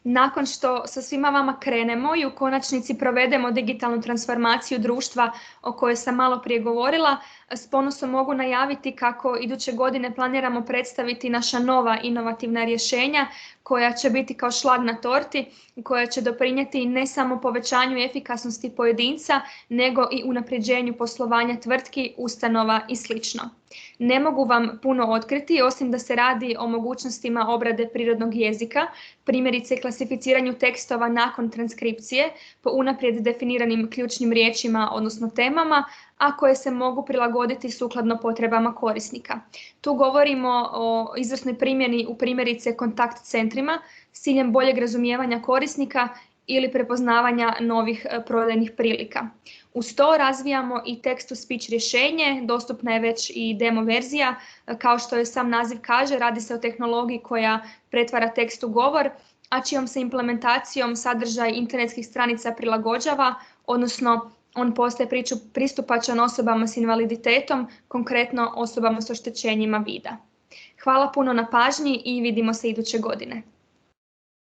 Nakon što sa svima vama krenemo i u konačnici provedemo digitalnu transformaciju društva o kojoj sam malo prije govorila, s ponosom mogu najaviti kako iduće godine planiramo predstaviti naša nova inovativna rješenja koja će biti kao šlag na torti, koja će doprinijeti ne samo povećanju efikasnosti pojedinca, nego i unapređenju poslovanja tvrtki, ustanova i sl. Ne mogu vam puno otkriti, osim da se radi o mogućnostima obrade prirodnog jezika, primjerice klasificiranju tekstova nakon transkripcije po unaprijed definiranim ključnim riječima, odnosno temama, a koje se mogu prilagoditi sukladno potrebama korisnika. Tu govorimo o izvrsnoj primjeni u primjerice kontakt centrima s ciljem boljeg razumijevanja korisnika ili prepoznavanja novih prodajnih prilika. Uz to razvijamo i text-to-speech rješenje, dostupna je već i demo verzija. Kao što je sam naziv kaže, radi se o tehnologiji koja pretvara tekst u govor, a čijom se implementacijom sadržaj internetskih stranica prilagođava, odnosno on postaje pristupačan osobama s invaliditetom, konkretno osobama s oštećenjima vida. Hvala puno na pažnji i vidimo se iduće godine.